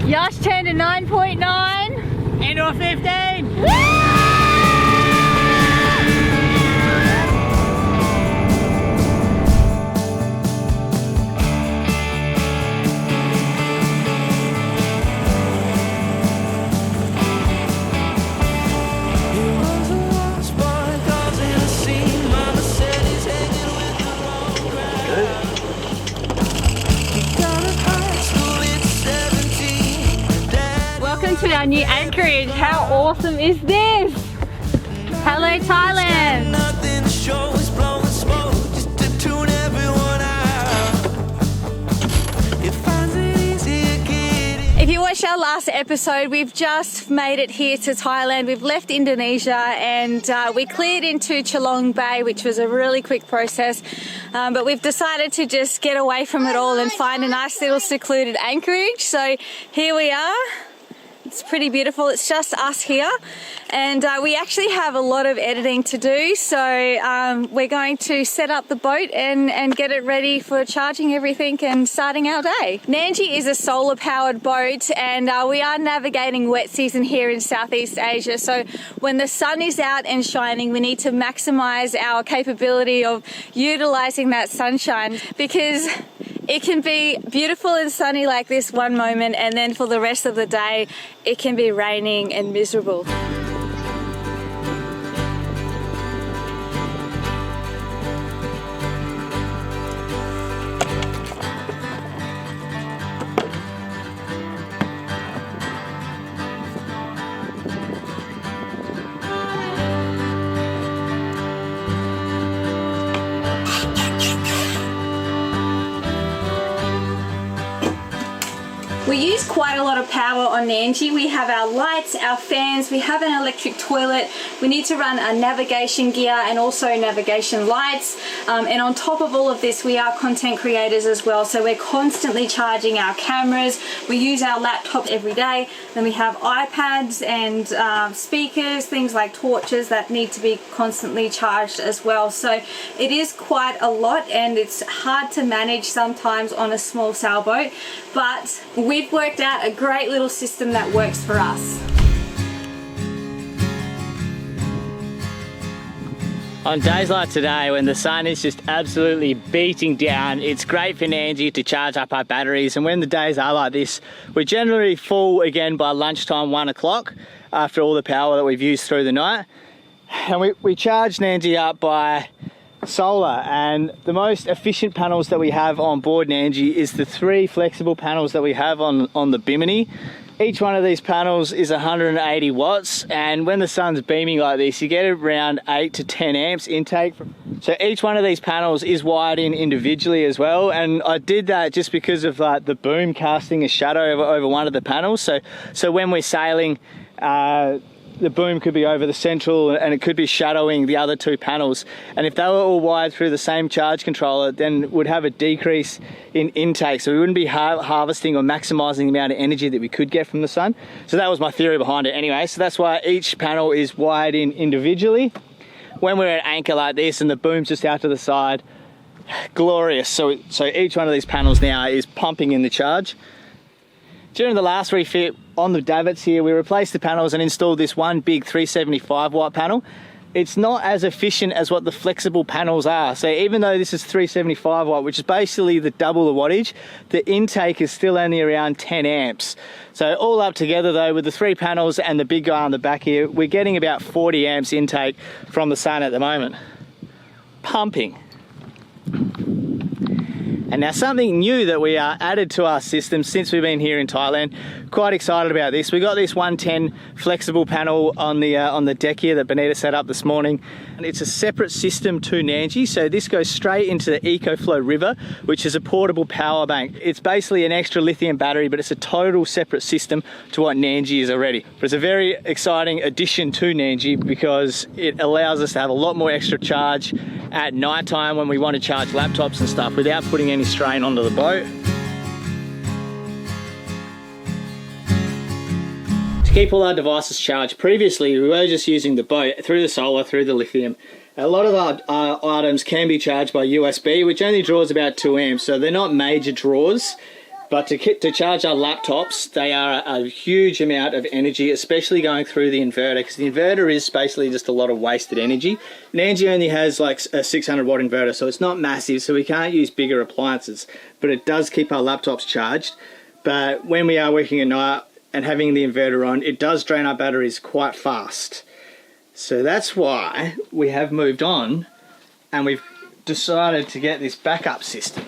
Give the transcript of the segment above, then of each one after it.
Yash turned to 9.9. Into a 15. Woo! To our new anchorage. How awesome is this? Hello Thailand! If you watched our last episode, we've just made it here to Thailand. We've left Indonesia and we cleared into Chalong Bay, which was a really quick process. But we've decided to just get away from it all and find a nice little secluded anchorage. So here we are. It's pretty beautiful. It's just us here, and we actually have a lot of editing to do, so we're going to set up the boat and get it ready for charging everything and starting our day. Nandji is a solar powered boat, and we are navigating wet season here in Southeast Asia, so when the sun is out and shining, we need to maximize our capability of utilizing that sunshine, because it can be beautiful and sunny like this one moment, and then for the rest of the day it can be raining and miserable. We use quite a lot of power on Nandji. We have our lights, our fans, we have an electric toilet, we need to run a navigation gear and also navigation lights, and on top of all of this we are content creators as well, so we're constantly charging our cameras. We use our laptop every day, then we have iPads and speakers, things like torches that need to be constantly charged as well. So it is quite a lot and it's hard to manage sometimes on a small sailboat, but we've worked out a great little system that works for us. On days like today when the sun is just absolutely beating down, it's great for Nandji to charge up our batteries, and when the days are like this, we're generally full again by lunchtime, 1 o'clock, after all the power that we've used through the night. And we charge Nandji up by solar, and the most efficient panels that we have on board Nandji is the 3 flexible panels that we have on the bimini. Each one of these panels is 180 watts, and when the sun's beaming like this, you get around 8 to 10 amps intake. So each one of these panels is wired in individually as well, and I did that just because of the boom casting a shadow over one of the panels. So when we're sailing, the boom could be over the central and it could be shadowing the other 2 panels, and if they were all wired through the same charge controller, then would have a decrease in intake, so we wouldn't be harvesting or maximizing the amount of energy that we could get from the sun. So that was my theory behind it anyway. So that's why each panel is wired in individually. When we're at anchor like this and the boom's just out to the side, glorious. So each one of these panels now is pumping in the charge. During the last refit on the davits here, we replaced the panels and installed this one big 375 watt panel. It's not as efficient as what the flexible panels are. So even though this is 375 watt, which is basically the double the wattage, the intake is still only around 10 amps. So all up together though, with the 3 panels and the big guy on the back here, we're getting about 40 amps intake from the sun at the moment. Pumping. And now something new that we added to our system since we've been here in Thailand, quite excited about this. We got this 110 flexible panel on the deck here that Benita set up this morning, and it's a separate system to Nandji. So this goes straight into the EcoFlow river, which is a portable power bank. It's basically an extra lithium battery, but it's a total separate system to what Nandji is already. But it's a very exciting addition to Nandji because it allows us to have a lot more extra charge at night time when we want to charge laptops and stuff without putting any strain onto the boat. To keep all our devices charged, previously we were just using the boat through the solar, through the lithium. A lot of our items can be charged by USB, which only draws about 2 amps, so they're not major draws. But to charge our laptops, they are a huge amount of energy, especially going through the inverter, because the inverter is basically just a lot of wasted energy. Nandji only has like a 600 watt inverter, so it's not massive, so we can't use bigger appliances, but it does keep our laptops charged. But when we are working at night and having the inverter on, it does drain our batteries quite fast. So that's why we have moved on and we've decided to get this backup system.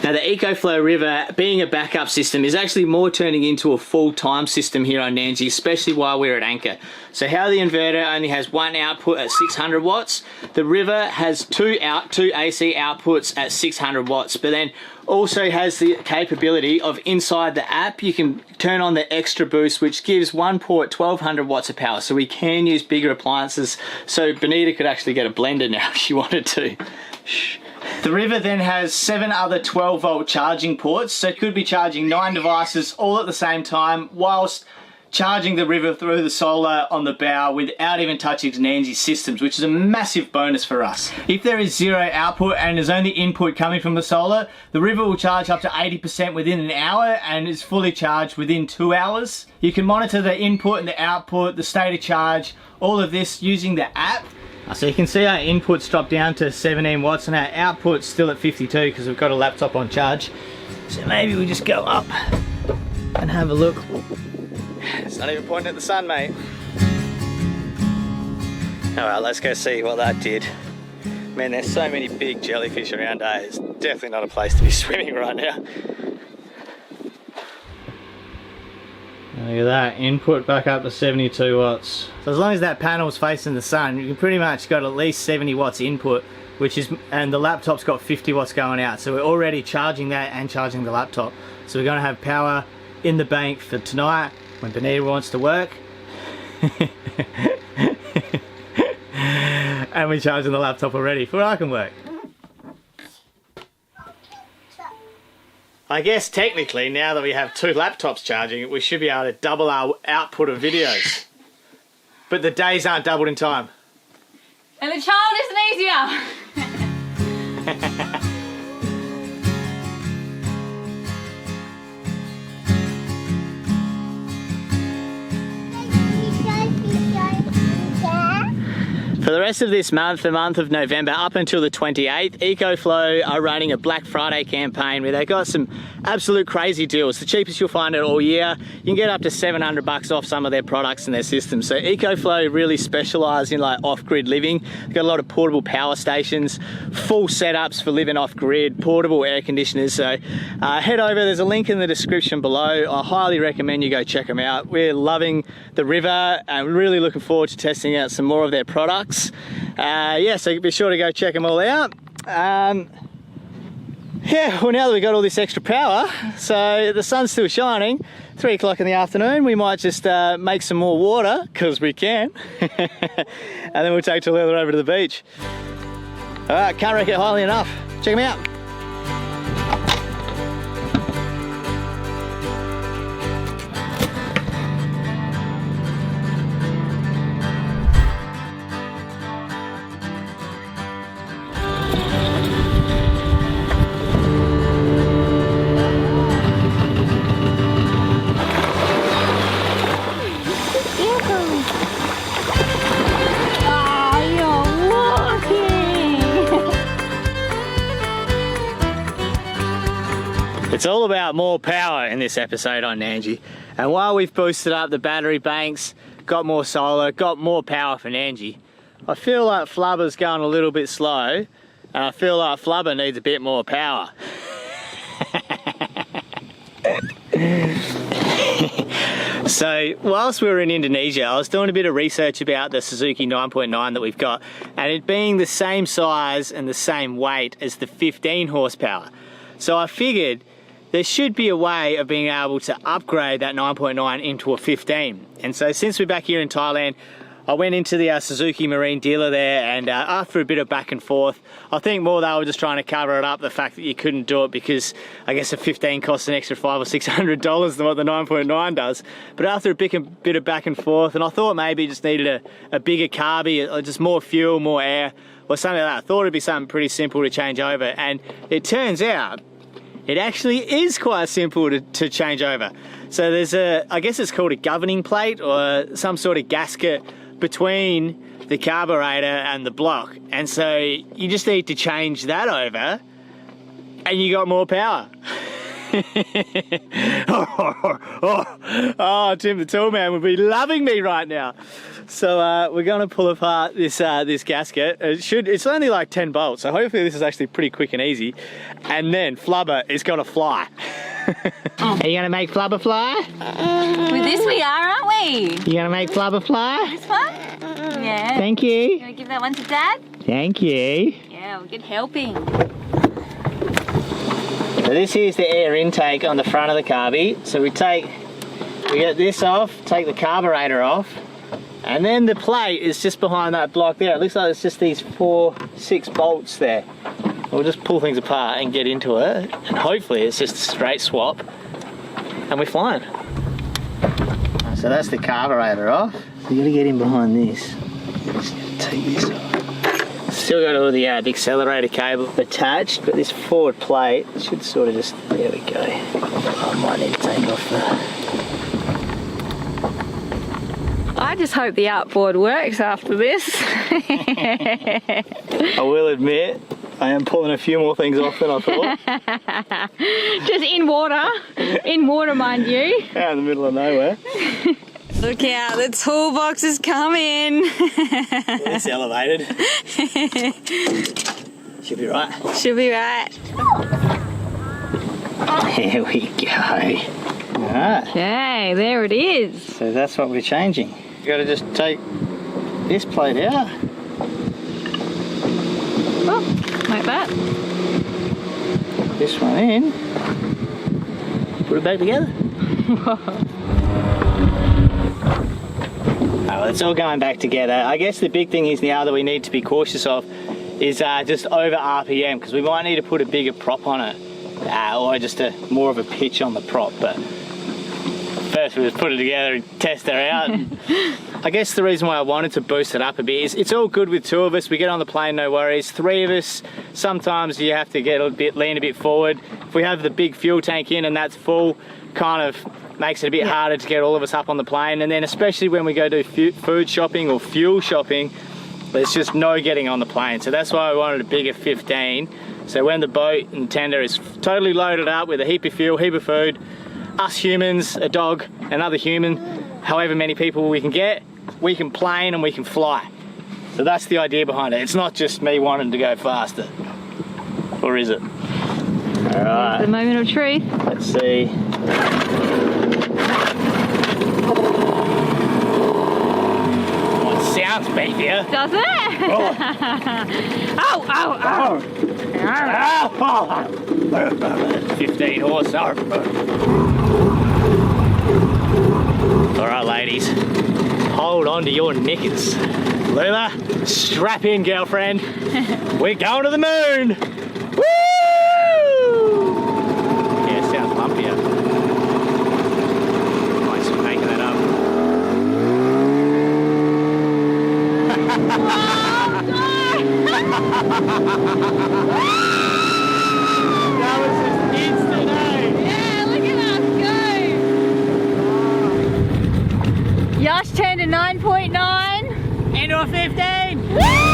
Now the EcoFlow River, being a backup system, is actually more turning into a full-time system here on Nandji, especially while we're at anchor. So how the inverter only has one output at 600 watts, the River has two AC outputs at 600 watts, but then also has the capability of inside the app, you can turn on the extra boost, which gives one port 1200 watts of power. So we can use bigger appliances. So Benita could actually get a blender now if she wanted to. The River then has 7 other 12 volt charging ports, so it could be charging 9 devices all at the same time whilst charging the River through the solar on the bow without even touching Nandji's systems, which is a massive bonus for us. If there is zero output and there's only input coming from the solar, the River will charge up to 80% within an hour and is fully charged within 2 hours. You can monitor the input and the output, the state of charge, all of this using the app. So you can see our inputs drop down to 17 watts and our output's still at 52 because we've got a laptop on charge. So maybe we just go up and have a look. It's not even pointing at the sun, mate. Alright, let's go see what that did. Man, there's so many big jellyfish around here. It's definitely not a place to be swimming right now. Look at that, input back up to 72 watts. So as long as that panel's facing the sun, you can pretty much got at least 70 watts input, and the laptop's got 50 watts going out. So we're already charging that and charging the laptop. So we're gonna have power in the bank for tonight when Benita wants to work. And we're charging the laptop already for I can work. I guess technically, now that we have 2 laptops charging, we should be able to double our output of videos. But the days aren't doubled in time. And the child isn't easier. For the rest of this month, the month of November, up until the 28th, EcoFlow are running a Black Friday campaign where they got some absolute crazy deals. The cheapest you'll find it all year. You can get up to $700 off some of their products and their systems. So EcoFlow really specialise in like off-grid living. They've got a lot of portable power stations, full setups for living off-grid, portable air conditioners. So head over, there's a link in the description below. I highly recommend you go check them out. We're loving the River and we're really looking forward to testing out some more of their products. Yeah, so be sure to go check them all out. Yeah, well now that we've got all this extra power, so the sun's still shining, 3 o'clock in the afternoon, we might just make some more water, because we can, and then we'll take Tallulah over to the beach. Alright, can't rank it highly enough. Check them out. It's all about more power in this episode on Nandji. And while we've boosted up the battery banks, got more solar, got more power for Nandji, I feel like Flubber's going a little bit slow, and I feel like Flubber needs a bit more power. So whilst we were in Indonesia, I was doing a bit of research about the Suzuki 9.9 that we've got, and it being the same size and the same weight as the 15 horsepower. So I figured there should be a way of being able to upgrade that 9.9 into a 15. And so since we're back here in Thailand, I went into the Suzuki Marine dealer there, and after a bit of back and forth, I think more they were just trying to cover it up, the fact that you couldn't do it because I guess a 15 costs an extra $500 or $600 than what the 9.9 does. But after a bit of back and forth, and I thought maybe it just needed a bigger carby, just more fuel, more air, or something like that. I thought it'd be something pretty simple to change over, and it turns out it actually is quite simple to change over. So there's I guess it's called a governing plate or some sort of gasket between the carburetor and the block. And so you just need to change that over and you got more power. Oh, Tim the Toolman would be loving me right now. So we're going to pull apart this this gasket. It's only like 10 bolts, so hopefully this is actually pretty quick and easy. And then Flubber is going to fly. Are you going to make Flubber fly? With this we are, aren't we? You going to make Flubber fly? This one? Yeah. Thank you. You want to give that one to Dad? Thank you. Yeah, we'll get helping. So this here's the air intake on the front of the carby. So we get this off, take the carburetor off, and then the plate is just behind that block there. It looks like it's just these 6 bolts there. We'll just pull things apart and get into it, and hopefully it's just a straight swap, and we're flying. So that's the carburetor off. So you gotta get in behind this. Just take this off. Still got all the accelerator cable attached, but this forward plate should sort of just, there we go. I might need to take off I just hope the outboard works after this. I will admit, I am pulling a few more things off than I thought. Just in water, mind you. Out in the middle of nowhere. Look out, the toolbox is coming. It's elevated. Should be right. Should be right. There we go. Alright. Okay, there it is. So that's what we're changing. You gotta just take this plate out. Oh, like that. This one in. Put it back together. Oh, it's all going back together. I guess the big thing is now that we need to be cautious of is just over RPM, because we might need to put a bigger prop on it, or just more of a pitch on the prop. But first we just put it together and test her out. I guess the reason why I wanted to boost it up a bit is it's all good with 2 of us. We get on the plane, no worries. 3 of us, sometimes you have to lean a bit forward. If we have the big fuel tank in and that's full, kind of makes it a bit harder to get all of us up on the plane. And then especially when we go do food shopping or fuel shopping, there's just no getting on the plane. So that's why I wanted a bigger 15. So when the boat and tender is totally loaded up with a heap of fuel, heap of food, us humans, a dog, another human, however many people we can get, we can plane and we can fly. So that's the idea behind it. It's not just me wanting to go faster. Or is it? All right. The moment of truth. Let's see. Oh, it sounds beefier. Does it? Oh. Ow, ow, ow. Oh. 15 horsepower. All right, ladies, hold on to your knickers. Lula, strap in, girlfriend. We're going to the moon. Woo! Yeah, it sounds lumpier. Nice for making that up. That was just instant, eh? Yeah, look at us go. Yash turned a 9.9 into a 15. Woo!